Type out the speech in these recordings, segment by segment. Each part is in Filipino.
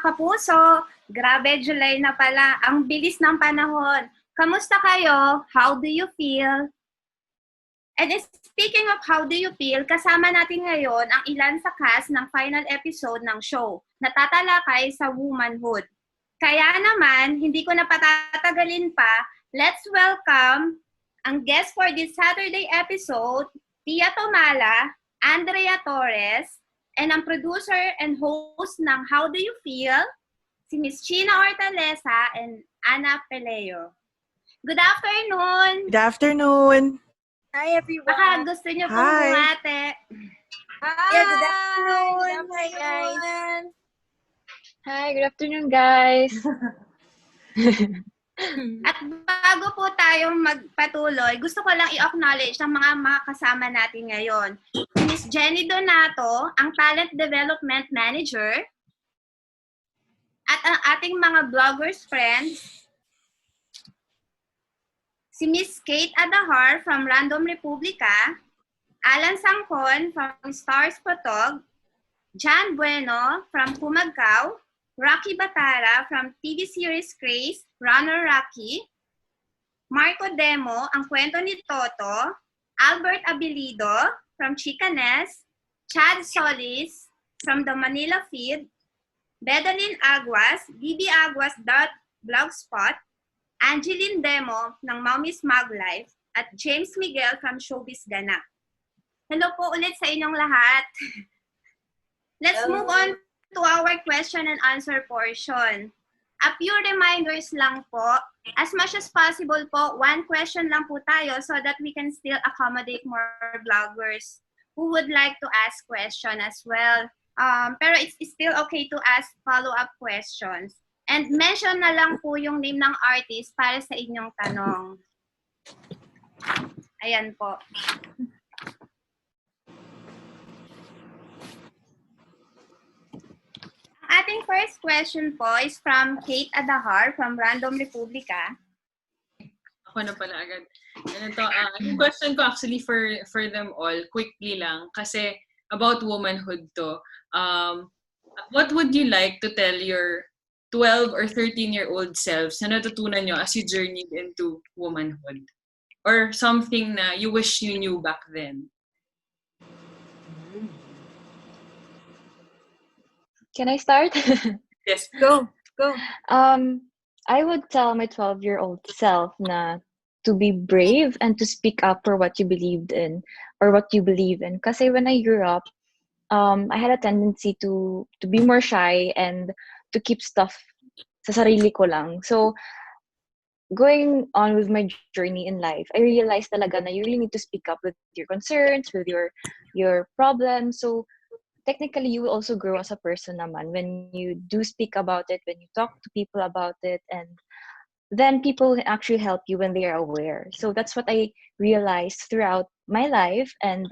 kapuso, grabe July na pala. Ang bilis ng panahon. Kamusta kayo? How do you feel? And speaking of how do you feel, kasama natin ngayon ang ilan sa cast ng final episode ng show na tatalakay sa womanhood. Kaya naman, hindi ko na patatagalin pa, let's welcome ang guest for this Saturday episode, Thia Thomalla, Andrea Torres, and ang producer and host ng How Do You Feel, si Miss Chyna Ortaleza and Ana Feleo. Good afternoon! Good afternoon! Hi, everyone! Baka gusto niyo pong bumate. Hi! Yeah, good afternoon! Hi, guys! Hi, good afternoon, guys! At bago po tayong magpatuloy, gusto ko lang i-acknowledge ang mga kasama natin ngayon. Si Miss Jenny Donato, ang Talent Development Manager, at ang ating mga bloggers friends, si Miss Kate Adahar from Random Republica, Alan Sangkon from Stars Photog, Jan Bueno from Pumagkaw, Rocky Batara from TV series Craze, Runner Rocky, Marco Demo, ang kwento ni Toto, Albert Abilido from Chicanes, Chad Solis from the Manila Feed, Bedalyn Aguas, bbAguas.blogspot, Angeline Demo ng Mommy's Mag Life, at James Miguel from Showbiz Ganap. Hello po ulit sa inyong lahat. Let's move on to our question and answer portion. A few reminders lang po. As much as possible po, one question lang po tayo so that we can still accommodate more vloggers who would like to ask question as well. Pero it's still okay to ask follow-up questions. And mention na lang po yung name ng artist para sa inyong tanong. Ayan po. Ang ating first question po is from Kate Adahar from Random Republica. Ako na pala agad. Yung question ko actually for them all, quickly lang, kasi about womanhood to. What would you like to tell your 12 or 13-year-old selves na natutunan nyo as you journeyed into womanhood? Or something na you wish you knew back then? Can I start? Yes. Go! I would tell my 12-year-old self na to be brave and to speak up for what you believed in or what you believe in. Kasi when I grew up, I had a tendency to be more shy and to keep stuff sa sarili ko lang. So, going on with my journey in life, I realized talaga na you really need to speak up with your concerns, with your problems. So, technically, you will also grow as a person naman when you do speak about it, when you talk to people about it, and then people actually help you when they are aware. So that's what I realized throughout my life. And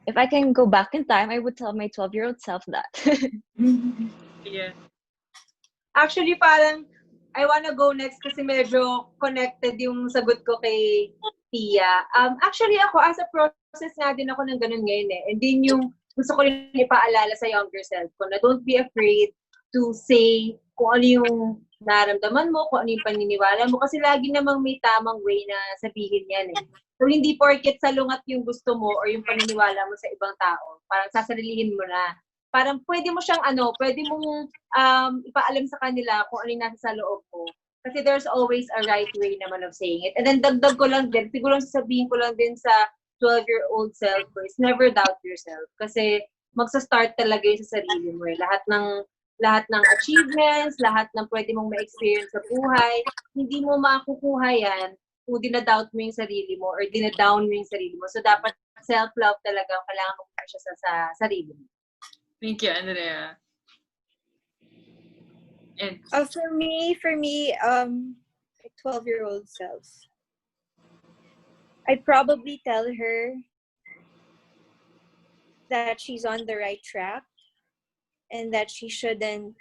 if I can go back in time, I would tell my 12-year-old self that. Yeah. Actually, parang I wanna go next kasi medyo connected yung sagot ko kay Thia. Actually, ako, as a process nga din ako ng ganun ngayon eh. And din yung gusto ko rin ipaalala sa younger self ko na don't be afraid to say kung ano yung naramdaman mo, kung ano yung paniniwala mo. Kasi lagi namang may tamang way na sabihin yan eh. So, hindi porket salungat yung gusto mo or yung paniniwala mo sa ibang tao. Parang sasalilihin mo na. Parang pwede mo siyang pwede mong ipaalam sa kanila kung ano yung nasa sa loob mo. Kasi there's always a right way naman of saying it. And then dagdag ko lang din, siguro sasabihin ko lang din sa 12-year-old self is never doubt yourself. Kasi magsa-start talaga yun sa sarili mo eh. Lahat ng achievements, lahat ng pwede mong ma-experience sa buhay, hindi mo makukuha yan kung dinadoubt mo yung sarili mo or dinadown mo yung sarili mo. So dapat self-love talaga kailangan mo siya sa sarili mo. Thank you, Andrea. And For me, 12-year-old self, I'd probably tell her that she's on the right track and that she shouldn't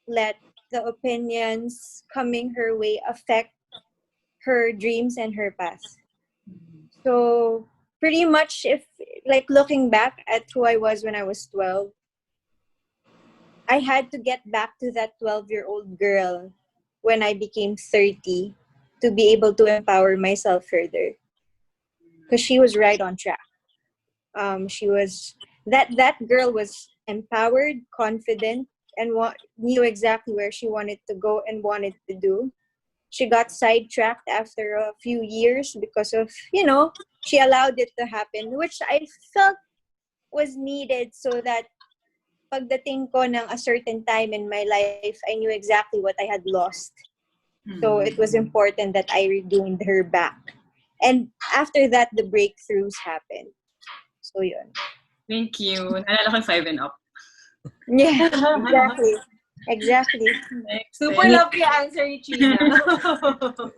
let the opinions coming her way affect her dreams and her past. So pretty much, if like looking back at who I was when I was 12, I had to get back to that 12-year-old girl when I became 30 to be able to empower myself further. Because she was right on track. She was that girl was empowered, confident, and knew exactly where she wanted to go and wanted to do. She got sidetracked after a few years because of, she allowed it to happen, which I felt was needed so that pagdating ko ng a certain time in my life, I knew exactly what I had lost. So it was important that I regained her back. And after that, the breakthroughs happened. So yun. Thank you. Nalala ko yung 5 and up. Yeah, exactly. Super love yung answer ni Chyna.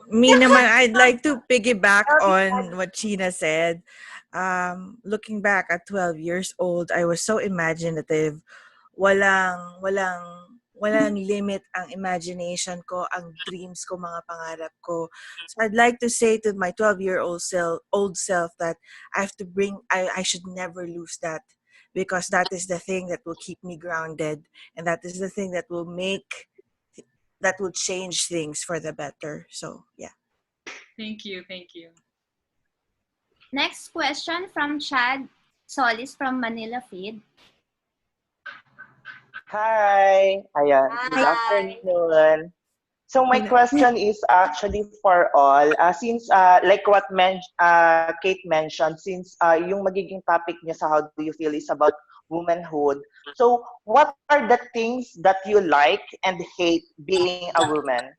Me naman, I'd like to piggyback on what Chyna said. Looking back at 12 years old, I was so imaginative. Walang limit ang imagination ko, ang dreams ko, mga pangarap ko. So I'd like to say to my 12-year-old self that I should never lose that, because that is the thing that will keep me grounded, and that is the thing that will change things for the better. So yeah. Thank you. Next question from Chad Solis from Manila Feed. Hi. Ayan. Good afternoon. So my question is actually for all. Since like what Kate mentioned, since yung magiging topic niya sa How Do You Feel is about womanhood. So what are the things that you like and hate being a woman?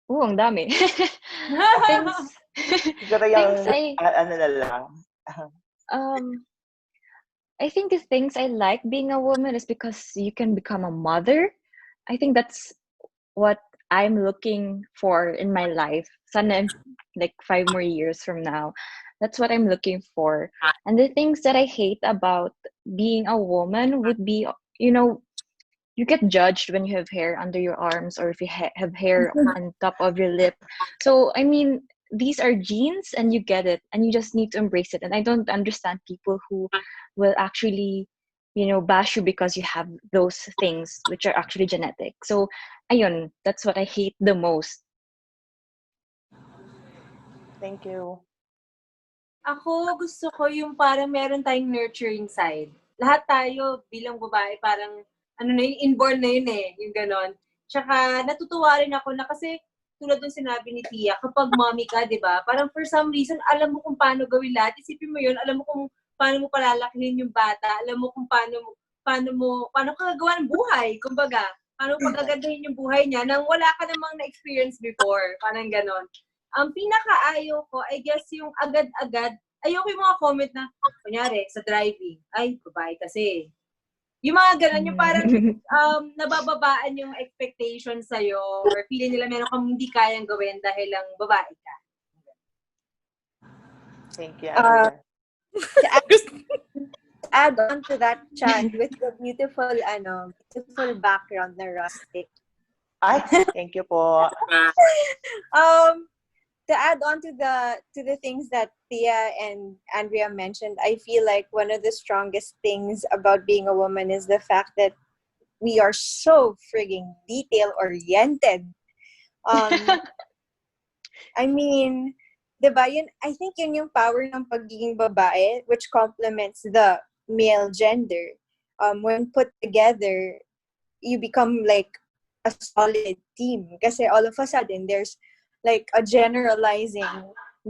Ang dami. Siguro yung Things ano na lang. I think the things I like being a woman is because you can become a mother. I think that's what I'm looking for in my life. Sana like 5 more years from now. That's what I'm looking for. And the things that I hate about being a woman would be, you get judged when you have hair under your arms, or if you have hair on top of your lip. So, I mean, these are genes and you get it and you just need to embrace it. And I don't understand people who will actually, bash you because you have those things which are actually genetic. So, ayun, that's what I hate the most. Thank you. Ako, gusto ko yung parang meron tayong nurturing side. Lahat tayo bilang babae, parang inborn na yun yung ganon. Tsaka natutuwa rin ako na kasi tulad ng sinabi ni Thia, kapag mommy ka, di ba? Parang for some reason, alam mo kung paano gawin lahat. Isipin mo yun, alam mo kung paano mo palalakihin yung bata, alam mo kung paano ka gagawa ng buhay, kumbaga. Paano pagagandahin yung buhay niya nang wala ka namang na-experience before. Parang ganon. Ang pinakaayaw ko, I guess, yung agad-agad, ayoko yung mga comment na, kunyari, sa driving, ay, babae kasi. Yung mga ganun, yung parang nabababaan yung expectation sa'yo or feeling nila meron kang hindi kayang gawin dahil lang babae ka. Thank you, Andrea. To add on to that, Chad, with the beautiful background na rustic. Ay, thank you po. To add on to the things that Thia and Andrea mentioned, I feel like one of the strongest things about being a woman is the fact that we are so frigging detail-oriented. I mean, diba, I think yun yung power ng pagiging babae, which complements the male gender. When put together, you become like a solid team. Kasi all of a sudden, there's like a generalizing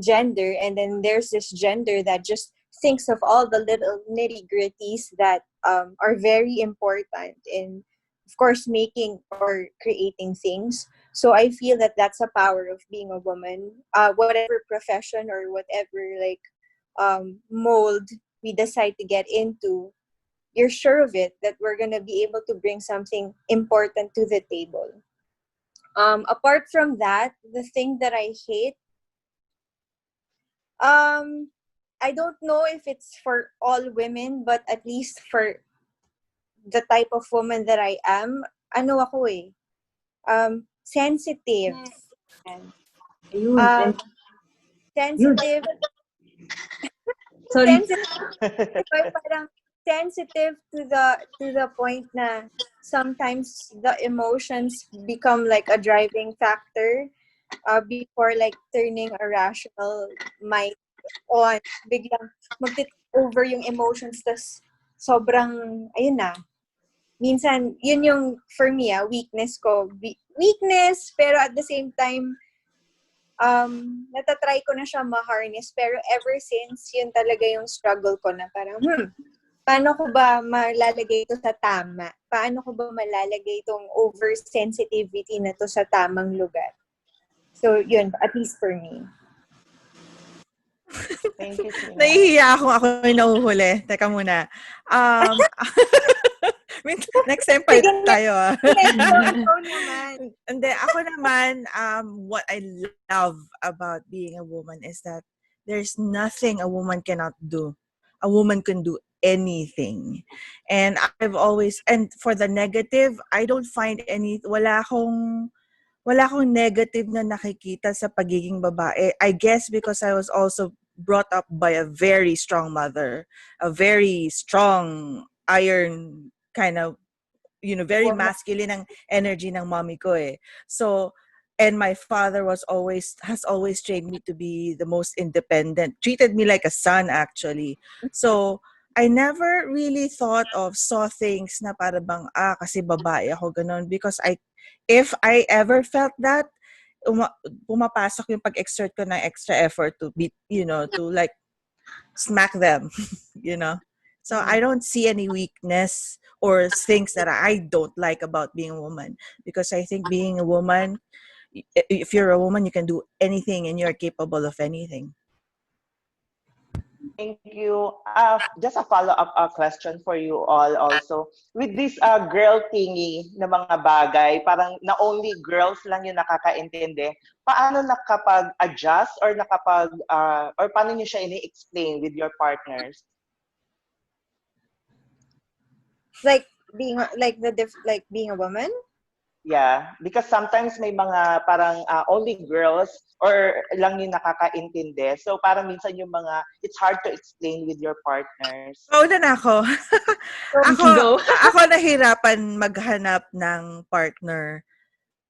gender, and then there's this gender that just thinks of all the little nitty-gritties that are very important in, of course, making or creating things. So I feel that that's a power of being a woman. Whatever profession or whatever mold we decide to get into, you're sure of it that we're going to be able to bring something important to the table. Apart from that, the thing that I hate, I don't know if it's for all women, but at least for the type of woman that I am, sensitive. Sensitive. Sorry. Sensitive. Parang sensitive to the point na sometimes the emotions become like a driving factor before like turning a rational mind on. Biglang magtit over yung emotions, tas sobrang, ayun na. Minsan, yun yung, for me, weakness ko. Weakness, pero at the same time, natatry ko na siya ma-harness. Pero ever since, yun talaga yung struggle ko na parang, paano ko ba malalagay ito sa tama? Paano ko ba malalagay itong oversensitivity na to sa tamang lugar? So, yun, at least for me. Thank you, Chyna. Nahihiya ako yung nahuhuli. Teka muna. Next time pa tayo. Ikaw naman. And then, ako naman, what I love about being a woman is that there's nothing a woman cannot do. A woman can do anything. And and for the negative, I don't find wala akong negative na nakikita sa pagiging babae. I guess because I was also brought up by a very strong mother, a very strong iron kind of, very masculine ang energy ng mommy ko eh. So, and my father has always trained me to be the most independent, treated me like a son actually. So, I never really saw things na para bang, kasi babae ako ganun, because if I ever felt that, pumapasok yung pag-exert ko ng extra effort to be, to like smack them, So I don't see any weakness or things that I don't like about being a woman, because I think being a woman, if you're a woman, you can do anything and you're capable of anything. Thank you. Just a follow-up question for you all also. With this girl thingy na mga bagay, parang na only girls lang yung nakakaintindi, paano nakapag-adjust or or paano niyo siya ini-explain with your partners? Like being being a woman? Yeah, because sometimes may mga parang only girls or lang yung nakakaintindi. So parang minsan yung mga, it's hard to explain with your partners. Una na ako. Ako nahirapan maghanap ng partner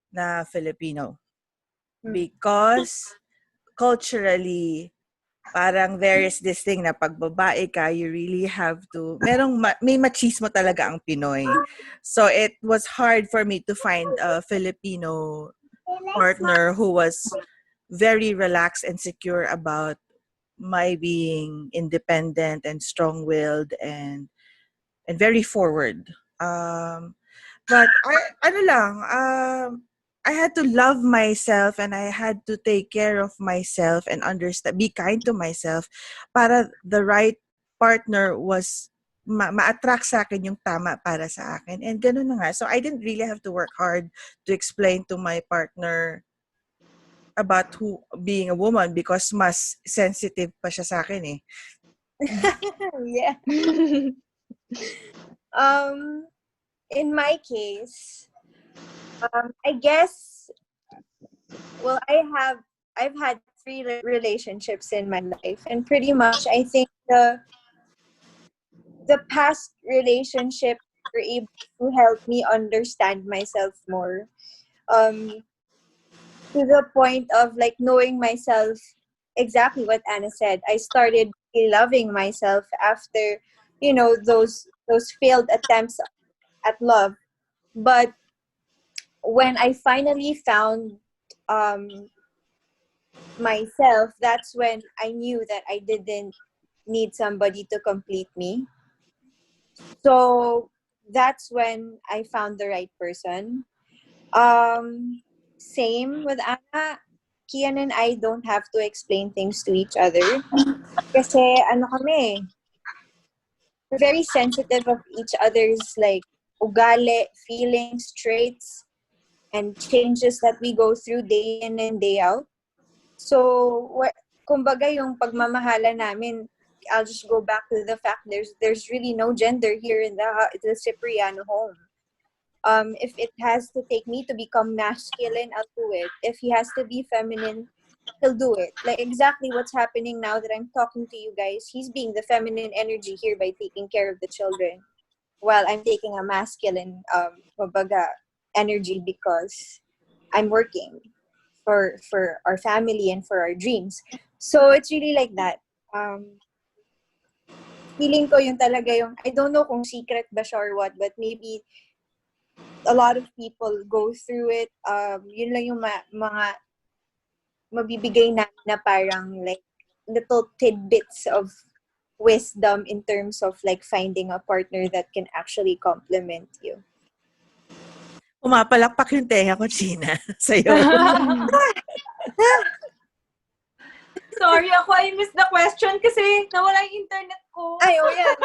na Filipino. Because culturally, parang there is this thing na pag babae ka, you really have to, may machismo talaga ang Pinoy. So it was hard for me to find a Filipino partner who was very relaxed and secure about my being independent and strong-willed and very forward. But I had to love myself and I had to take care of myself and be kind to myself para the right partner was ma-attract sa akin yung tama para sa akin. And ganun na nga. So I didn't really have to work hard to explain to my partner about being a woman because mas sensitive pa siya sa akin eh. Yeah. In my case, I guess, well, I've had 3 relationships in my life, and pretty much I think the past relationship were able to help me understand myself more. To the point of like knowing myself, exactly what Anna said. I started loving myself after, those failed attempts at love. But when I finally found myself, that's when I knew that I didn't need somebody to complete me. So that's when I found the right person. Same with Anna. Kian and I don't have to explain things to each other. Kasi kami, we're very sensitive of each other's like ugali, feelings, traits, and changes that we go through day in and day out. So, kumbaga yung pagmamahala namin, I'll just go back to the fact there's really no gender here in the Cipriano home. If it has to take me to become masculine, I'll do it. If he has to be feminine, he'll do it. Like exactly what's happening now that I'm talking to you guys. He's being the feminine energy here by taking care of the children, while I'm taking a masculine kumbaga, energy because I'm working for our family and for our dreams. So it's really like that. Feeling ko yun talaga yung, I don't know kung secret ba siya or what, but maybe a lot of people go through it. Yun lang yung mga mabibigay na parang like little tidbits of wisdom in terms of like finding a partner that can actually complement you. Pumapalakpak yung tenga ko, Chyna, sa'yo. Sorry, I missed the question kasi nawala yung internet ko. Ay, oh yeah.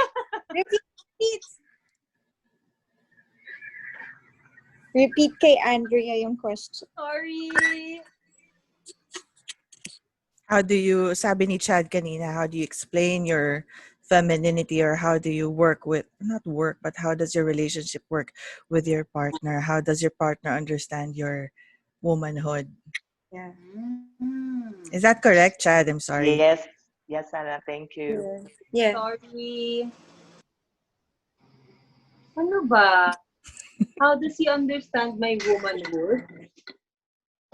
Repeat. Repeat kay Andrea yung question. Sorry. How do you, sabi ni Chad kanina, how do you explain your femininity, or how do you work with, not work, but how does your relationship work with your partner? How does your partner understand your womanhood? Yeah. Is that correct, Chad? I'm sorry. Yes, Ana, thank you. Yeah. Sorry. Ano ba? How does he understand my womanhood?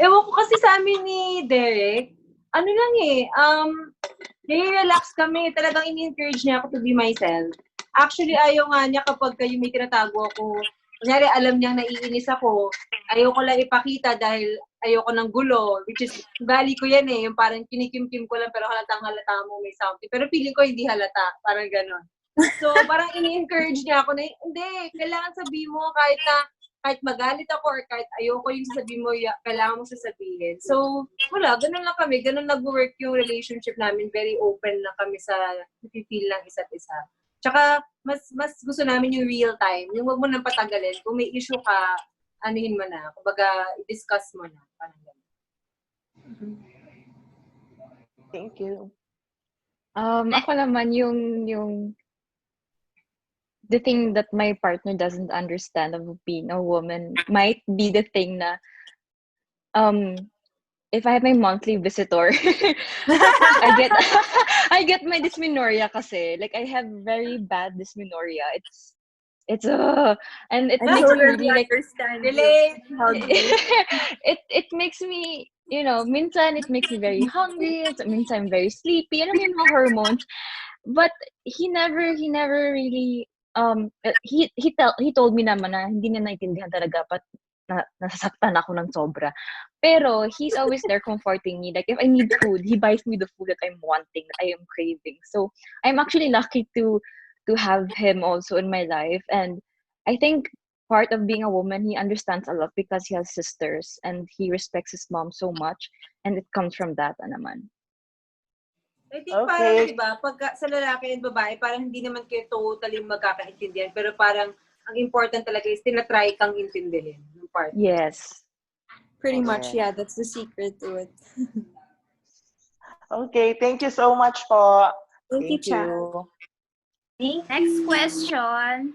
Ewan ko kasi sa amin ni Derek, ano lang relax kami. Talagang in-encourage niya ako to be myself. Actually, ayaw nga niya kapag kayo may tinatago ako. Kunyari, alam niyang naiinis ako. Ayaw ko lang ipakita dahil ayaw ko ng gulo. Which is, bali ko yan Yung parang kinikim-kim ko lang pero halatang halata mo may something. Pero feeling ko hindi halata. Parang ganon. So, parang ini-encourage niya ako na, hindi, kailangan sabihin mo kahit magalit ako or kahit ayoko yung sasabihin mo, kailangan mo sasabihin. So, wala, ganun lang kami. Ganun nag-work yung relationship namin. Very open lang kami sa feel ng isa't isa. Tsaka, mas gusto namin yung real time. Yung wag mo nang patagalin. Kung may issue ka, anuhin mo na. Kumbaga, i-discuss mo na. Parang ganun. Thank you. Ako naman yung the thing that my partner doesn't understand of being a woman might be the thing na if I have my monthly visitor, I get my dysmenorrhea kasi. Like I have very bad dysmenorrhea. It's and it makes me really like Relate. it makes me, minsan it makes me very hungry, minsan I'm very sleepy, may mga hormones. But he never really he told me naman na hindi niya naintindihan talaga nasasaktan ako ng sobra. Pero he's always there comforting me. Like if I need food, he buys me the food that I'm wanting, that I am craving. So I'm actually lucky to have him also in my life. And I think part of being a woman, he understands a lot because he has sisters and he respects his mom so much. And it comes from that naman. I think parang, diba, pagka sa lalaki and babae, parang hindi naman kayo totally magkakaintindihan. Pero parang, ang important talaga is tinatry kang intindihin. Yung part. Yes. Pretty much, yeah. That's the secret to it. Okay, thank you so much po. Thank you, Chad. Next question.